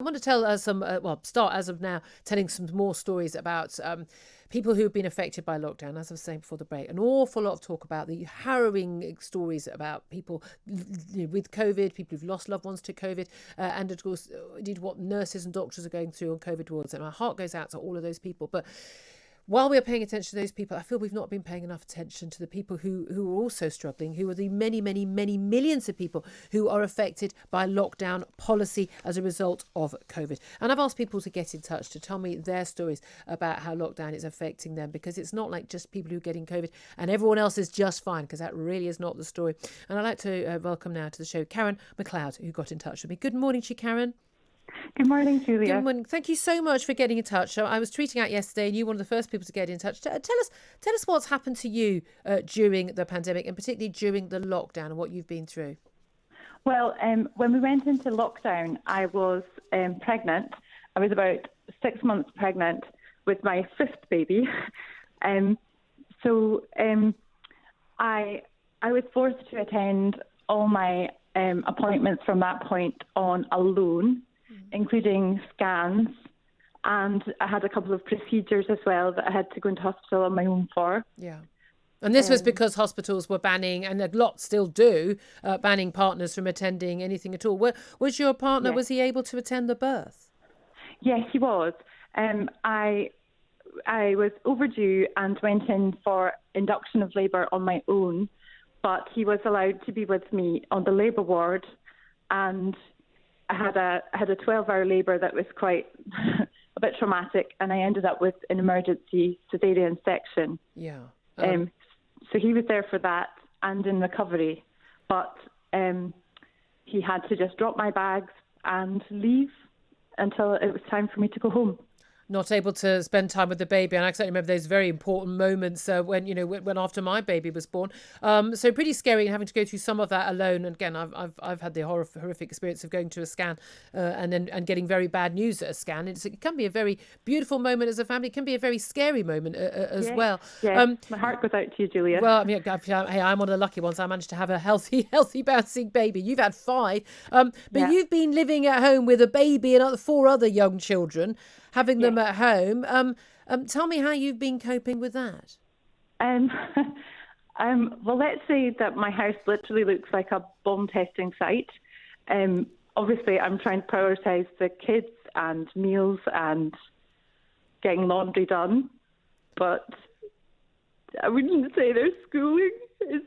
I want to tell start as of now, telling some more stories about people who've been affected by lockdown. As I was saying before the break, an awful lot of talk about the harrowing stories about people with COVID, people who've lost loved ones to COVID, and of course, indeed what nurses and doctors are going through on COVID wards. And my heart goes out to all of those people. But while we are paying attention to those people, I feel we've not been paying enough attention to the people who are also struggling, who are the many, many, many millions of people who are affected by lockdown policy as a result of COVID. And I've asked people to get in touch to tell me their stories about how lockdown is affecting them, because it's not like just people who are getting COVID and everyone else is just fine, because that really is not the story. And I'd like to welcome now to the show Caren MacLeod, who got in touch with me. Good morning to you, Caren. Good morning, Julia. Good morning. Thank you so much for getting in touch. So I was tweeting out yesterday, and you were one of the first people to get in touch. Tell us what's happened to you during the pandemic, and particularly during the lockdown, and what you've been through. Well, when we went into lockdown, I was pregnant. I was about 6 months pregnant with my fifth baby. So I was forced to attend all my appointments from that point on alone, including scans, and I had a couple of procedures as well that I had to go into hospital on my own for. Yeah. And this was because hospitals were banning, and a lot still do, banning partners from attending anything at all. Was your partner, was he able to attend the birth? Yes, he was. I was overdue and went in for induction of labour on my own, but he was allowed to be with me on the labour ward, and I had a 12-hour labour that was quite a bit traumatic, and I ended up with an emergency caesarean section. Yeah. So he was there for that and in recovery, but he had to just drop my bags and leave until it was time for me to go home. Not able to spend time with the baby. And I certainly remember those very important moments when after my baby was born. So pretty scary, having to go through some of that alone. And again, I've had the horrific experience of going to a scan and getting very bad news at a scan. It can be a very beautiful moment as a family. It can be a very scary moment as well. Yeah, my heart goes out to you, Julia. Well, I mean, hey, I'm one of the lucky ones. I managed to have a healthy bouncing baby. You've had 5, but you've been living at home with a baby and 4 other young children, having them at home. Tell me how you've been coping with that. Well, let's say that my house literally looks like a bomb testing site. Obviously, I'm trying to prioritise the kids and meals and getting laundry done, but I wouldn't say their schooling is...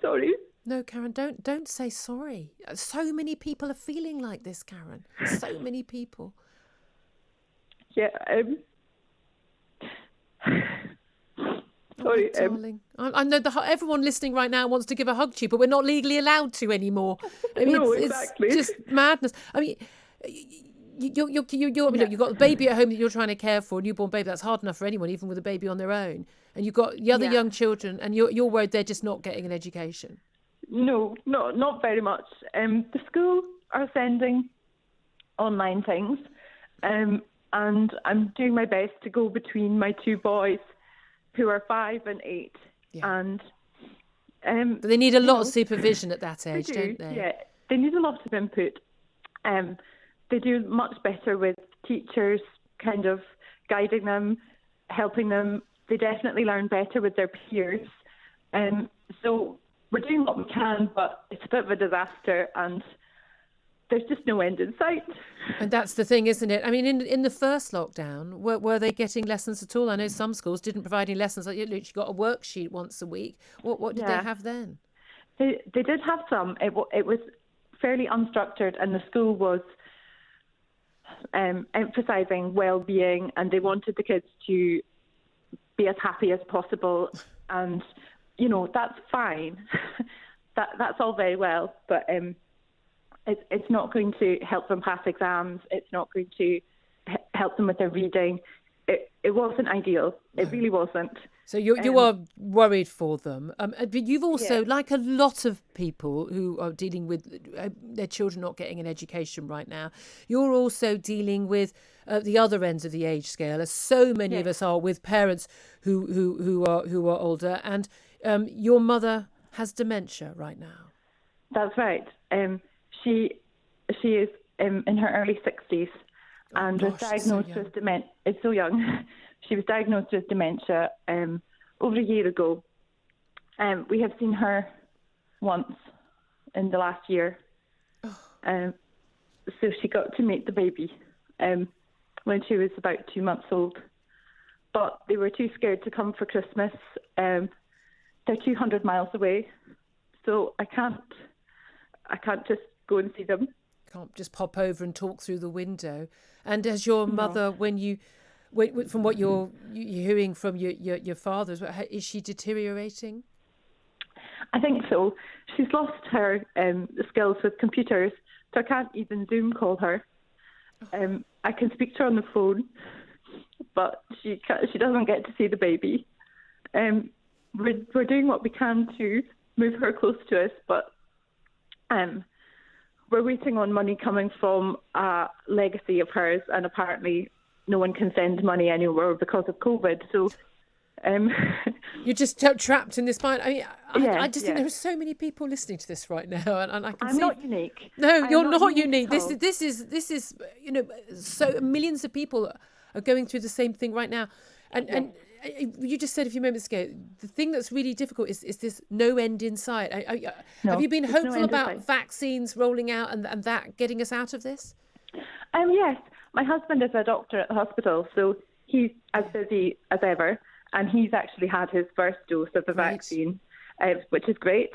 Sorry. No, Caren, don't say sorry. So many people are feeling like this, Caren. So many people. Yeah. Sorry, darling. I know everyone listening right now wants to give a hug to you, but we're not legally allowed to anymore. I mean, no, exactly. It's just madness. I mean, you've got a baby at home that you're trying to care for, a newborn baby. That's hard enough for anyone, even with a baby on their own. And you've got the other young children, and you're worried they're just not getting an education. No, not very much. The school are sending online things, and I'm doing my best to go between my 2 boys, who are 5 and 8. Yeah. And but they need a lot of supervision at that age, don't they? Yeah, they need a lot of input. They do much better with teachers kind of guiding them, helping them. They definitely learn better with their peers. So we're doing what we can, but it's a bit of a disaster, and there's just no end in sight. And that's the thing, isn't it? I mean, in the first lockdown, were they getting lessons at all? I know some schools didn't provide any lessons. Like, you literally got a worksheet once a week. What did they have then? They did have some. It was fairly unstructured, and the school was emphasising well-being, and they wanted the kids to be as happy as possible. And that's fine. That's all very well, but it's not going to help them pass exams. It's not going to help them with their reading. It wasn't ideal. It really wasn't. So you are worried for them. But you've also, like a lot of people who are dealing with their children not getting an education right now, you're also dealing with the other ends of the age scale, as so many of us are, with parents who are older. And your mother has dementia right now. That's right. She is in her early 60s and was Gosh, so diagnosed with dementia. It's so young. She was diagnosed with dementia over a year ago. We have seen her once in the last year. So she got to meet the baby when she was about 2 months old. But they were too scared to come for Christmas. They're 200 miles away, so I can't just go and see them. Can't just pop over and talk through the window. And as your mother, from what you're hearing from your father, is she deteriorating? I think so. She's lost her skills with computers, so I can't even Zoom call her. I can speak to her on the phone, but she doesn't get to see the baby. We're doing what we can to move her close to us, but we're waiting on money coming from a legacy of hers, and apparently no one can send money anywhere because of COVID. So you're just trapped in this bind. I mean, I just think there are so many people listening to this right now, and I can I'm see. not unique. No, you're not unique. unique. This is so millions of people are going through the same thing right now, and you just said a few moments ago, the thing that's really difficult is this no end in sight. Have you been hopeful about vaccines rolling out and that getting us out of this? Yes, my husband is a doctor at the hospital, so he's as busy as ever. And he's actually had his first dose of the vaccine, which is great.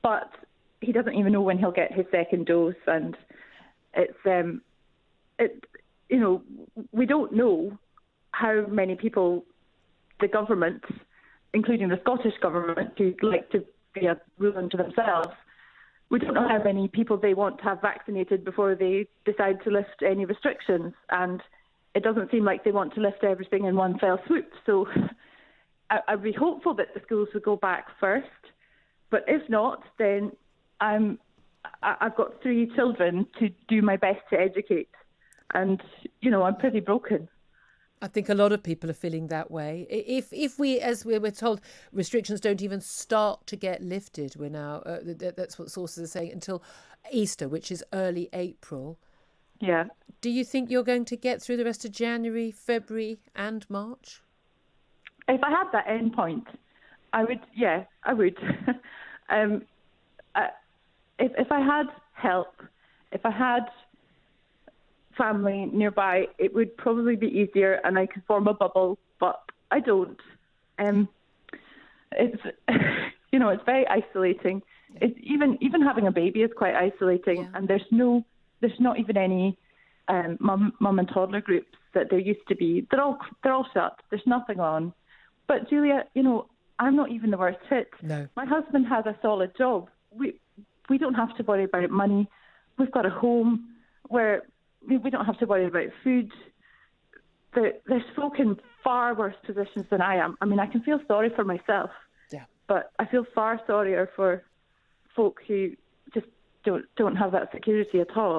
But he doesn't even know when he'll get his second dose. And we don't know how many people the government, including the Scottish government, who like to be a rule unto themselves, we don't know how many people they want to have vaccinated before they decide to lift any restrictions. And it doesn't seem like they want to lift everything in one fell swoop. So I'd be hopeful that the schools would go back first. But if not, then I've got 3 children to do my best to educate. And, I'm pretty broken. I think a lot of people are feeling that way. If we, as we're told, restrictions don't even start to get lifted, we're now, that's what sources are saying, until Easter, which is early April. Yeah. Do you think you're going to get through the rest of January, February and March? If I had that end point, I would. Yeah, I would. If I had help, if I had family nearby, it would probably be easier and I could form a bubble, but I don't. It's it's very isolating. It's even having a baby is quite isolating, and there's not even any mum and toddler groups that there used to be. They're all shut. There's nothing on. But Julia, I'm not even the worst hit. No. My husband has a solid job. We don't have to worry about money. We've got a home where we don't have to worry about food. There's folk in far worse positions than I am. I mean, I can feel sorry for myself. Yeah. But I feel far sorrier for folk who just don't have that security at all.